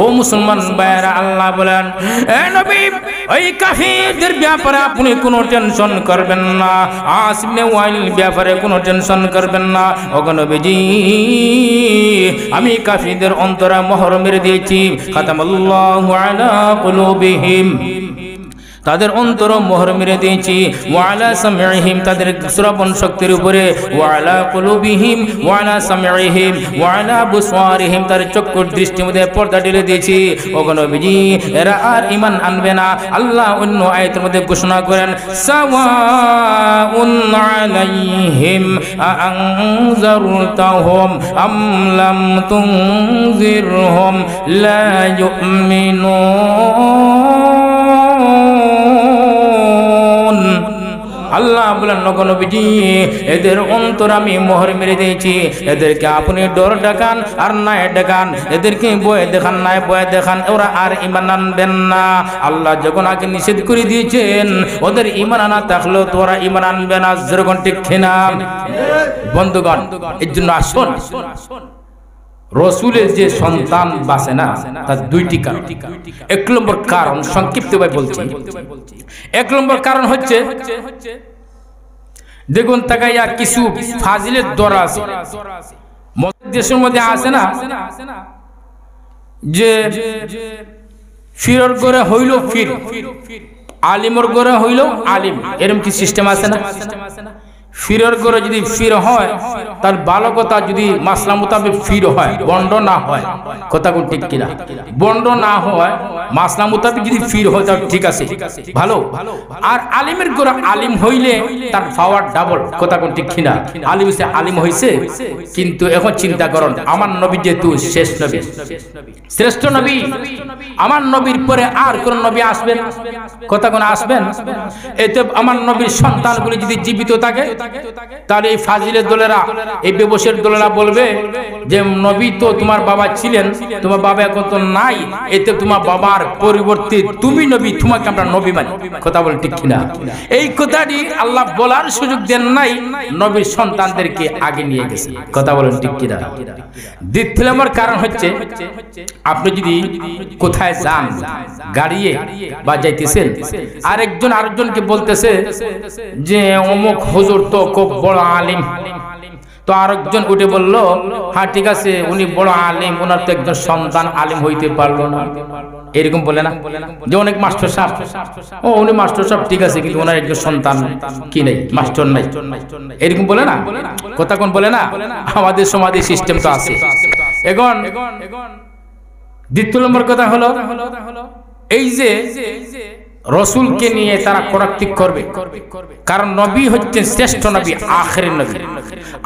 ও মুসলমান ভাইরা, আল্লাহ বলেন এ নবী ওই কাফিরদের ব্যাপারে আপনি কোনো টেনশন করবেন না, আস ইবনে ওয়াইল ব্যাপারে কোনো টেনশন করবেন না। ও নবীজি, আমি কাফিরদের অন্তরে মোহর মেরে দিয়েছি, খাতামাল্লাহু আলা কুলুবিহিম, তাদের অন্তর মোহর মেরে দিয়েছি, ওয়ালা সামিহিম, তাদের শ্রবণ শক্তির উপরে, ওয়ালা কুলুবিহিম ওয়ালা সামিহিম ওয়ালা বুসওয়ারিহিম, তাদের চক্ষুর দৃষ্টির মধ্যে পর্দা ঢেলে দিয়েছি। ও নবীজি, এরা আর ঈমান আনবে না। আল্লাহ অন্য আয়াতের মধ্যে ঘোষণা করেন, সাওয়াউন আলাইহিম আনজারতাহুম আম লাম তুনজিরহুম লা ইউমিনুন। আল্লাহ বলেন, নবীজি, এদের অন্তর আমি মোহর মেরে দিয়েছি, এদেরকে আপনি ডর দেখান আর নাই দেখান, এদেরকে বয়ে দেখান নাই বয়ে দেখান, ওরা আর ঈমান আনবেন না। আল্লাহ যখন আগে নিষেধ করে দিয়েছেন, ওদের ঈমান আনা থাকলেও তোরা ঈমান আনবে না। যেরকম ঠিক কিনা বন্ধুগণ? এর জন্য আসুন, রসুলের যে সন্তান বাঁচে না তার দুইটি কারণ। এক নম্বর কারণ সংক্ষিপ্তভাবে বলছি, এক নম্বর কারণ হচ্ছে, দেখুন তাকাইয়া কিছু ফাজিলের দর আছে দেশের মধ্যে আছে না, যে ফিরর করে হইল ফির, আলিমর করে হইল আলিম, এরকম কি সিস্টেম আছে না? ফিরর করে যদি ফির হয়, তার ভালো কথা, যদি মাসলা মোতাবেক ফির হয়, বন্ড না হয়, কথা কোন ঠিক কিনা? বন্ড না হয়, মাসলা মোতাবেক যদি ফির হয় তার ঠিক আছে, ভালো। আর আলিমের করে আলিম হইলে তার পাওয়ার ডাবল, কথা কোন ঠিক কিনা? আলিম সে আলিম হইছে, কিন্তু এখন চিন্তা করুন, আমার নবী যেহেতু শেষ নবী, শ্রেষ্ঠ নবী, আমার নবীর পরে আর কোন নবী আসবেন? কথা কোন আসবেন? এতে আমার নবীর সন্তানগুলি যদি জীবিত থাকে, তাহলে এই ফাজিলের দলেরা, এই বেবসের দলেরা বলবে যে নবী তো তোমার বাবা ছিলেন, তোমার বাবা এখন তো নাই, এতে তোমার বাবার পরিবর্তে তুমি নবী, তোমাকে আমরা নবী মানি। কথা বলেন ঠিক কিনা? এই কথাটি আল্লাহ বলার সুযোগ দেন নাই, নবীর সন্তানদেরকে আগে নিয়ে গেছে। কথা বলেন ঠিক কিনা? দ্বিতীয় নম্বর কারণ হচ্ছে, আপনি যদি কোথায় যান, গাড়িয়ে বা যাইতেছেন, আরেকজন আরেকজনকে বলতেছে যে অমুক হুজুর তো খুব বড় আলিম, তো আরেকজন উঠে বলল, হ্যাঁ ঠিক আছে, উনি বড় আলিম, ওনার তো একজন সন্তান আলিম হইতে পারলো না। এরকম বলে না যে অনেক মাস্টার সাহেব, ও উনি মাস্টার সাহেব ঠিক আছে, কিন্তু ওনার একজন সন্তান কি নাই, মাস্টার নাই, এরকম বলে না? কথা কোন বলে না? আমাদের সমাজে সিস্টেম তো আছে। এখন দ্বিতীয় নম্বর কথা হলো, এই যে রসুলকে নিয়ে তারা কটাক্ষ করবে, কারণ নবী হচ্ছেন শ্রেষ্ঠ নবী, আখিরের নবী।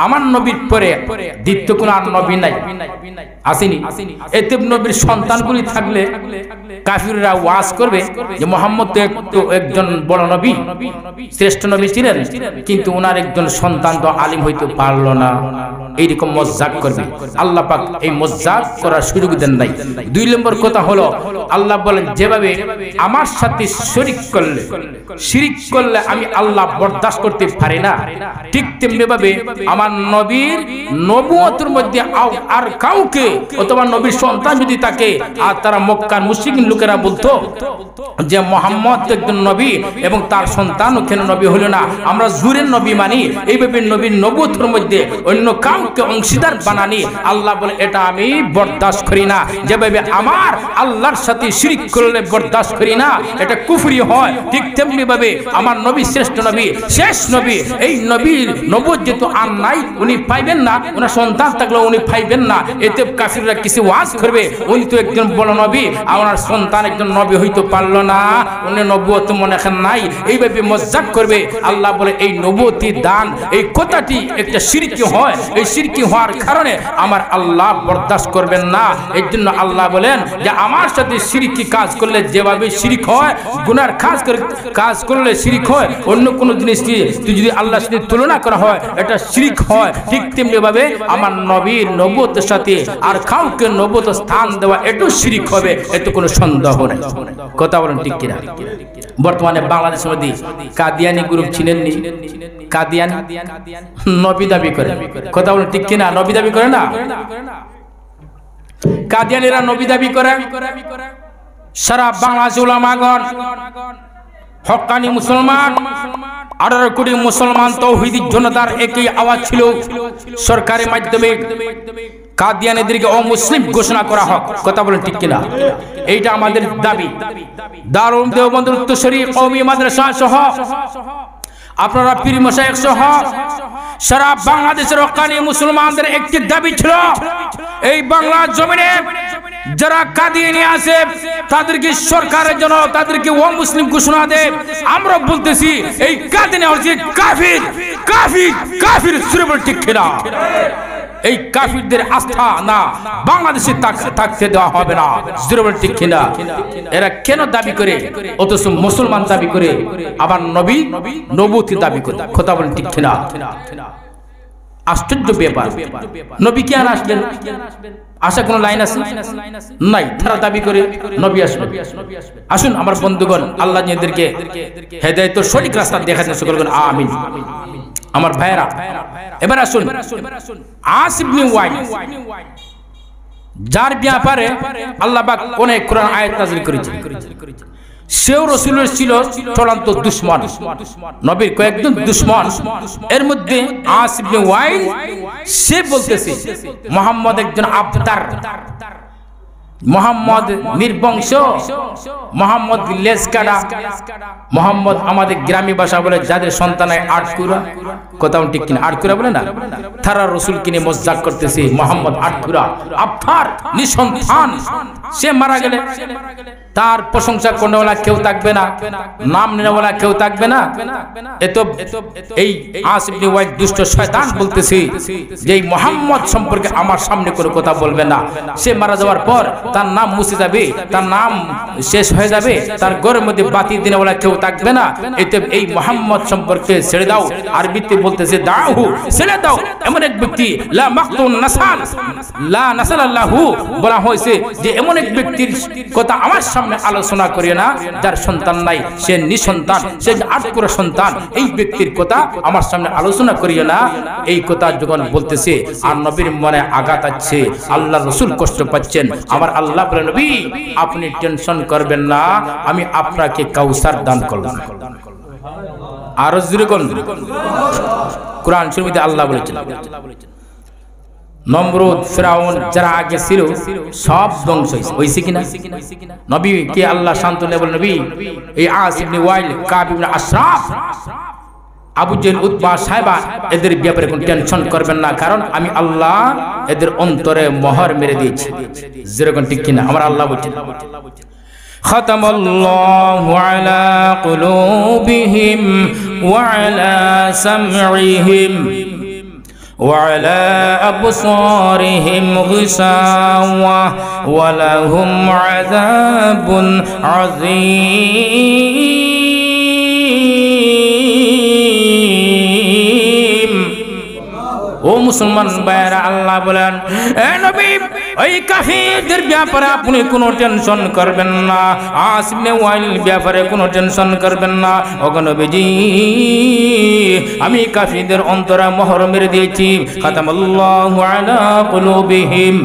আমার নবীর পরে দ্বিতীয় কোন আর নবী নাই, আসেনি। এতে নবীর সন্তানগুলি থাকলে কাফিররা ওয়াজ করবে যে মুহাম্মদ তো একজন বড় নবী, শ্রেষ্ঠ নবী ছিলেন, কিন্তু ওনার একজন সন্তান তো আলিম হইতে পারলো না, এইরকম মজ্জাক করবে। আল্লাহ পাক এই মজ্জাক করার সুযোগ দেন নাই। দুই নম্বর কথা হলো, আল্লাহ বলেন যেভাবে আমার সাথে শিরক করলে আমি আল্লাহ বরদাস্ত করতে পারি না, ঠিক তেমনি ভাবে আমার নবীর নবুয়তের মধ্যে আর কাউকে অথবা নবীর সন্তান যদি থাকে, আর তারা মক্কার মুশরিক লোকেরা বলতো যে মুহাম্মদ একজন নবী এবং তার সন্তানও কেন নবী হলো না, আমরা জুরের নবী মানি, এইভাবে নবীর নবুয়তের মধ্যে অন্য কাউকে অংশীদার বানানি, আল্লাহ বলে এটা আমি বরদাস্ত করি না। যেভাবে আমার আল্লাহর সাথে শিরক করলে বরদাস্ত করি না, এটা কুফরি হয়, ঠিক তেমনি ভাবে আমার নবী শ্রেষ্ঠ নবী, শেষ নবী, এই নবীর নবুয়ত যেহেতু আর নাই, উনি পাইবেন না, ওনার সন্তান থাকলেও উনি পাইবেন না। এতে কাফিররা কিছু ওয়াজ করবে, উনি তো একজন বড় নবী, আমার সন্তান একজন নবী হইতে পারলো না, উনি নবুয়ত মনে করেন নাই, এইভাবে মজ্জাক করবে। আল্লাহ বলে এই নবুয়তি দান, এই কথাটি একটা শিরকি হয়, এই শিরকি হওয়ার কারণে আমার আল্লাহ বরদাস্ত করবেন না। এর জন্য আল্লাহ বলেন যে আমার সাথে শিরকি কাজ করলে যেভাবে শিরক হয়, গুনার কাজ করলে শিরক হয়, অন্য কোন জিনিস তুই যদি আল্লাহর সাথে তুলনা করা হয় এটা শিরক হয়, ঠিক তেমনি ভাবে আমার নবীর নবুয়তের সাথে আর কাউকে নবুয়ত স্থান দেওয়া এটাও শিরক হবে, এতে কোনো সন্দেহ নেই। কথা বলেন ঠিক কিনা? বর্তমানে বাংলাদেশের মধ্যে কাদিয়ানি গ্রুপ ছিলেন, কাদিয়ানি নবী দাবি করে, কথা বলেন ঠিক কিনা? নবী দাবি করে না? কাদিয়ানীরা নবী দাবি করে, সারা বাংলাদেশ উলামাগণ হক্কানি মুসলমান 18 কোটি মুসলমান তৌহিদি জনতার একই আওয়াজ ছিল, সরকারের মাধ্যমে কাদিয়ানীদেরকে অমুসলিম ঘোষণা করা হোক। কথা বলেন ঠিক কিনা? এইটা আমাদের দাবি। দারুল দেওবন্দ উত্তরসূরি কওমি মাদ্রাসা সহ আপনারা পীর মাশায়েখ সহ সারা বাংলাদেশের হক্কানি মুসলমানদের একটি দাবি ছিল, এই বাংলা জমিনে যারা কাদিয়ানী আছে তাদেরকে সরকারের জন্য তাদেরকে অমুসলিম ঘোষণা দেয়। আমরা বলতেছি এই কাদিয়ানী হচ্ছে কাফির, কাফির, কাফির। সুরে ঠিক কিনা? এই কাফিরদের আস্থা না বাংলাদেশে থাকতে দেওয়া হবে না। সুরে ঠিক কিনা? এরা কেন দাবি করে অথচ মুসলমান দাবি করে, আবার নবী নবুয়তি দাবি করে? কথা বলেন ঠিক কিনা? আশ্চর্য ব্যাপার। নবী কি আর আসবেন? আশা কোন লাইন আছে নাই? তারা দাবি করে নবী আসবেন। আসুন আমার বন্ধুগণ, আল্লাহ এদেরকে হেদায়েত সঠিক রাস্তা দেখাতে সকলগণ আমিন। আমার ভাইরা, এবার আসুন আস ইবনে ওয়াইল, যার ব্যাপারে আল্লাহ পাক অনেক কোরআন আয়াত নাযিল করেছেন। সেও রাসূলের ছিল চূড়ান্ত দুশমন, নবীর কয়েকজন দুশমন। এর মধ্যে আস ইবনে ওয়াইল সে বলতেছে মুহাম্মদ একজন আবতার, মুহাম্মদ নির্বংশ, মুহাম্মদ লেজকাটা, মুহাম্মদ আমাদের গ্রামী ভাষা বলে যাদের সন্তানের আটকুরা। কথা ঠিক কিনা? আটকুরা বলে না? তারা রাসূল কিনে মজাক করতেছে মুহাম্মদ আটকুরা, আবতার, নিঃসন্তান। সে মারা গেলে তার প্রশংসা করনেওয়ালা কেউ থাকবে না, নাম নেওয়ালা কেউ থাকবে না। এত এই আস ইবনে ওয়াইল দুষ্ট শয়তান বলতেছে যে এই মুহাম্মদ সম্পর্কে আমার সামনে কোনো কথা বলবে না। সে মারা যাওয়ার পর তার নাম মুছে যাবে, তার নাম শেষ হয়ে যাবে, তার ঘরের মধ্যে বাতি দিনেওয়ালা কেউ থাকবে না। এতে এই মুহাম্মদ সম্পর্কে ছেড়ে দাও। আরবিতে বলতেছে দাহু, ছেড়ে দাও। এমন এক ব্যক্তি লা মাকতুন নাসাল, লা নাসালাল্লাহু বলা হয়েছে যে এমন এক ব্যক্তির কথা আমার সামনে আলোচনা করিও না যার সন্তান নাই, সে নিঃসন্তান, সে আটকুরা সন্তান। এই ব্যক্তির কথা আমার সামনে আলোচনা করিও না। এই কথা যখন বলতেছে আর নবীর মনে আঘাত আছে, আল্লাহ রাসূল কষ্ট পাচ্ছেন। আমার আল্লাহ বলে নবী আপনি টেনশন করবেন না, আমি আপনাকে কাউসার দান করলাম। আর জোরে কোন কোরআন শরীফে আল্লাহ বলেছেন নমরুদ, ফিরাউন যারা আগে ছিল সব ধ্বংস হইছে কিনা? নবী কে আল্লাহ সান্ত্বনা বলেন নবী এই আস ইবনে ওয়াইল, কাব ইবনে আশরাফ, আবু জেহেল, উতবা, সাইবা এদের ব্যাপারে কোনো টেনশন করবেন না, কারণ আমি আল্লাহ এদের অন্তরে মোহর মেরে দিয়েছি। যেরকম ঠিক কিনা? আমার আল্লাহ বলছেন খাতামাল্লাহু আলা কুলুবিহিম ওয়া আলা সামঈহিম ওয়া আলা আবসারিহিম গিশাওয়া ওয়া লাহুম আযাবুন আযীম। ও মুসলমান ভাইরা, আল্লাহ বলেন এ নবী ওই কাফিরদের ব্যাপারে আপনি কোনো টেনশন করবেন না, আস ইবনে ওয়াইল ব্যাপারে কোনো টেনশন করবেন না। ও নবীজি আমি কাফিরদের অন্তরে মোহর মেরে দিয়েছি। খাতামাল্লাহু আলা কুলুবিহিম,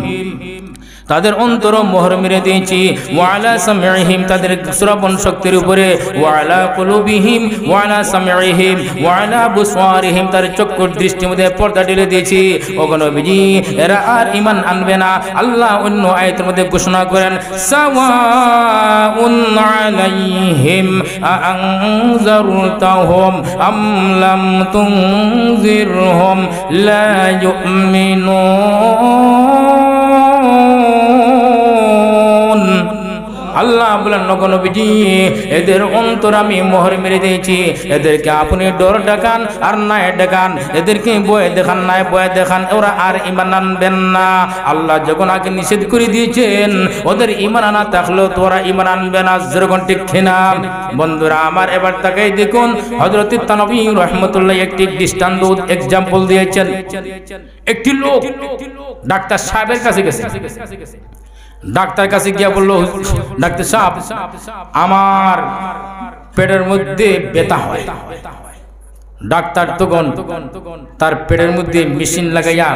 তাদের অন্তর মোহর মেরে দিয়েছি। ওয়া আলা সামঈহিম, তাদের শ্রবণ শক্তির উপরে। ওয়া আলা কুলুবিহিম ওয়া আলা সামঈহিম ওয়া আলা আবসারিহিম, তাদের চক্ষুর দৃষ্টির মধ্যে পর্দা ঢেলে দিয়েছি। ও নবীজি এরা আর ঈমান আনবে না। আল্লাহ অন্য আয়াতের মধ্যে ঘোষণা করেন সাওয়াউন আলাইহিম আনজারতাহুম আম লাম তুনজিরহুম লা ইউমিনুন। আল্লাহ বলেন নবী এদের অন্তর আমি মোহর মেরে দিয়েছি। এদেরকে আপনি ডর দেখান আর না দেখান, এদেরকে বয়ে দেখান না বয়ে দেখান, ওরা আর ঈমান আনবেন না। আল্লাহ যখন আগে নিষেধ করে দিয়েছেন ওদের ঈমান আনা থাকলেও তো ওরা ঈমান আনবে না। যেরকম ঠিক কিনা বন্ধুরা আমার? এবার তাকাই দেখুন হযরত তানবী রাহমাতুল্লাহ একটি দৃষ্টান্ত এক্সাম্পল দিয়েছেন। একটি লোক ডাক্তার সাহেবের কাছে গেছে। ডাক্তার কাছে গিয়ে বলল ডাক্তার সাহেব আমার পেটের মধ্যে ব্যথা হয়। ডাক্তার তখন তার পেটের মধ্যে মেশিন লাগাইয়া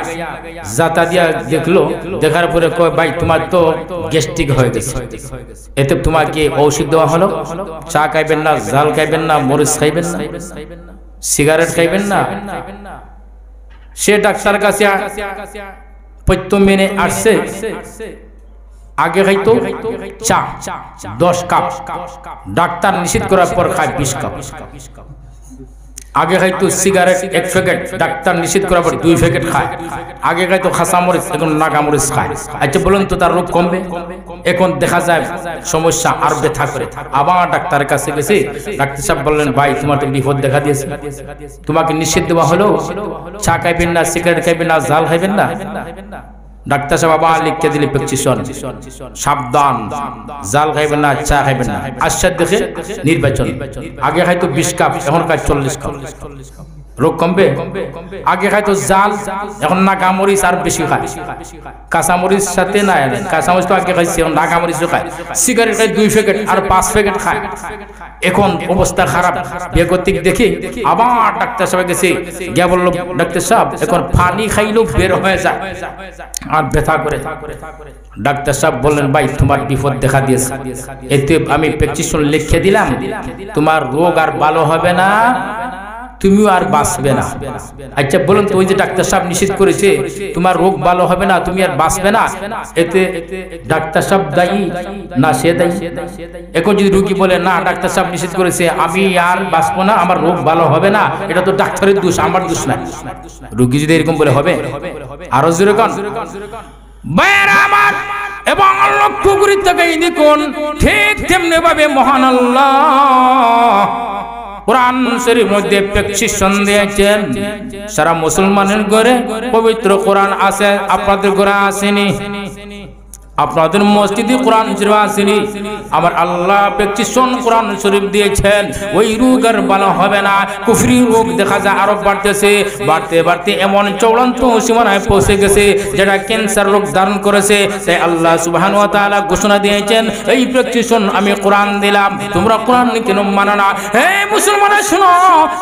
জাতা দিয়া দেখলো, দেখার পরে কয় ভাই তোমার তো গ্যাস্ট্রিক হয়ে গেছে, এতে তোমাকে ঔষধ দেওয়া হলো, চা খাইবেন না, জাল খাইবেন না, মরিচ খাইবেন না, সিগারেট খাইবেন না। সে ডাক্তার কাছে পৈত্য মেনে আসছে, আগে খাইতো চা 10 কাপ, ডাক্তার নিষেধ করার পর খায় 20 কাপ। আগে খাইতো সিগারেট 1 প্যাকেট, ডাক্তার নিষেধ করার পর 2 প্যাকেট খায়। আগে খাইতো খাসা মরিচ, এখন নাগা মরিচ খায়। আচ্ছা বলুন তো তার রোগ কমবে? এখন দেখা যায় সমস্যা আর ব্যথা করে। আবার ডাক্তারের কাছে গেছে, ডাক্তার সাহেব বললেন ভাই তোমার তো বিপদ দেখা দিয়েছে, তোমাকে নিষেধ দেওয়া হলো, চা খাইবেন না, সিগারেট খাইবেন না, জাল খাইবেন না। ডাক্তার সাহেব আবার লিখে দিলে প্রেসক্রিপশন, সাবধান, জাল খাইবেন না, চা খাইবেন না। আশ্বাস দেখে নির্বাচন, আগে খাইতো 20 কাপ, এখন খায় 40 কাপ। রোগ কমবে? আগে খাইতো জাল, এখন নাগা মরিচ আর বেশি খায়। কাঁচা মরিচ সাথে না, কাঁচা মরিচ তো আগে খাইছে, এখন নাগা মরিচও খায়। সিগারেট খায় 2 প্যাকেট আর 5 প্যাকেট খায়। এখন অবস্থা খারাপ, বেগতিক দেখে আবার ডাক্তার সাহেব গেছে, গিয়া বলল ডাক্তার সাহেব এখন পানি খাইলেও বের হয়ে যায় আর ব্যথা করে। ডাক্তার সাহেব বললেন ভাই তোমার বিপদ দেখা দিয়েছে, এতে আমি প্রেসক্রিপশন লিখে দিলাম, তোমার রোগ আর ভালো হবে না, তুমিও আর বাঁচবে না। আচ্ছা বলুন তো ওই যে ডাক্তার সাহেব নিষেধ করেছে তোমার রোগ ভালো হবে না, তুমি আর বাঁচবে না, এতে ডাক্তার সাহেব দায়ী না সে দায়ী? এখন যদি রোগী বলে না ডাক্তার সাহেব নিষেধ করেছে আমি আর বাঁচবো না, আমার রোগ ভালো হবে না, এটা তো ডাক্তারের দোষ, আমার দোষ না। রোগী যদি এরকম বলে হবে? আরো জোরে কোন ভাইরা আমার, এবং লক্ষ্য করে তাকাই দেখুন ঠিক তেমনি ভাবে মহান আল্লাহ কুরআন শরীফের মধ্যে প্রেসক্রিপশন দিয়েছেন। সারা মুসলমানের ঘরে পবিত্র কোরআন আছে, আপনাদের ঘরে আসেনি? আপনাদের মসজিদে কোরআন শরীফ আসেনি? আমার আল্লাহ প্রেসক্রিপশন কোরআন শরীফ দিয়েছেন, ওই রোগ আর ভালো হবে না। কুফরি রোগ দেখা যায় আরো বাড়তেছে, বাড়তে বাড়তে এমন চূড়ান্ত সীমানায় পৌঁছে গেছে যেটা ক্যান্সার রোগ ধারণ করেছে। তাই আল্লাহ সুবহানাহু ওয়া তাআলা ঘোষণা দিয়েছেন এই প্রেসক্রিপশন আমি কোরআন দিলাম, তোমরা কোরআন কেন মানো না? হে মুসলমানরা শুনো,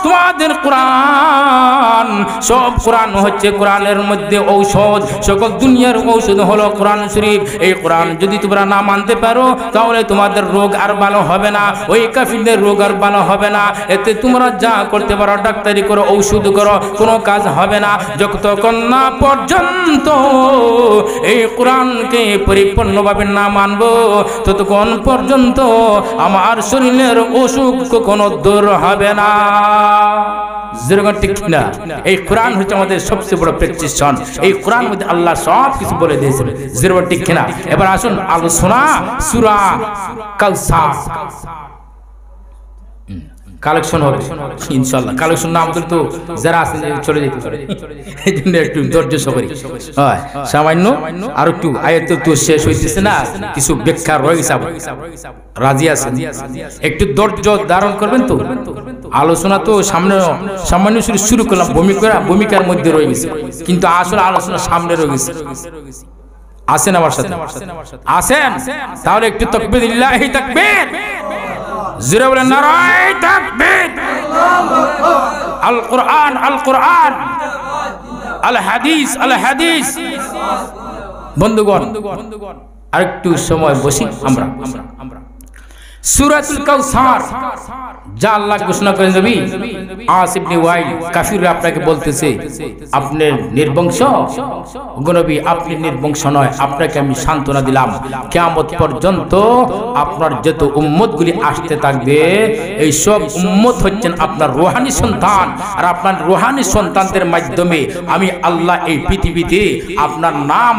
তোমাদের কোরআন, সব কোরআন হচ্ছে কোরআনের মধ্যে ঔষধ, সকল দুনিয়ার ঔষধ হলো কোরআন শরীফ। এই কোরআন যদি তোমরা না মানতে পারো তাহলে তোমাদের রোগ আর ভালো হবে না, ওই কাফিরদের রোগ আর ভালো হবে না। এতে তোমরা যা করতে পারো, ডাক্তারি করো, ঔষধ করো, কোনো কাজ হবে না যতক্ষণ না পর্যন্ত এই কোরআনকে পরিপূর্ণভাবে না মানবো, ততক্ষণ পর্যন্ত আমার শরীরের অসুখ কোনো দূর হবে না। ঠিক না? এই কোরআন হচ্ছে আমাদের সবচেয়ে বড় প্রেসক্রিপশন। এই কোরআন মধ্যে আল্লাহ সব কিছু বলে দিয়েছেন। ঠিক না? এবার আসুন আলোচনা সূরা কাউসার কালেকশন হবে ইনশাআল্লাহ। কালেকশন না আমাদের তো যারা আছে চলে যেতে পারে, এই জন্য একটু ধৈর্য সহকারে হয়, সামান্য আর একটু আয়াত তো শেষ হইতেছে না, কিছু ব্যাখ্যা রয়ে গেছে, রাজি আছেন? একটু ধৈর্য ধারণ করবেন তো। আলোচনা তো সামনে সামান্য শুরু করলাম, ভূমিকার মধ্যে রয়ে গেছে, কিন্তু আসলে আলোচনা সামনে রয়ে গেছে। আসেন আমার সাথে, আসেন তাহলে একটু তাকবীরিল্লাহি তাকবীর, জোরে বলেন নারায়ে তাকবীর। আল কোরআন আল কোরআন, আল হাদিস আল হাদিস। বন্ধুগণ আরেকটু সময় বসি আমরা। সূরাতুল কাউসার যা আল্লাহ ঘোষণা করেন নবী আস ইবনে ওয়াইল, কাফিররা আপনাকে বলতেছে আপনি নির্বংশ, নবী আপনি নির্বংশ নয়, আপনাকে আমি সান্ত্বনা দিলাম কিয়ামত পর্যন্ত আপনার যত উম্মতগুলি আসতে থাকবে এই সব উম্মত হচ্ছেন আপনার রূহানি সন্তান, আর আপনার রূহানি সন্তানদের মাধ্যমে আমি আল্লাহ এই পৃথিবীতে আপনার নাম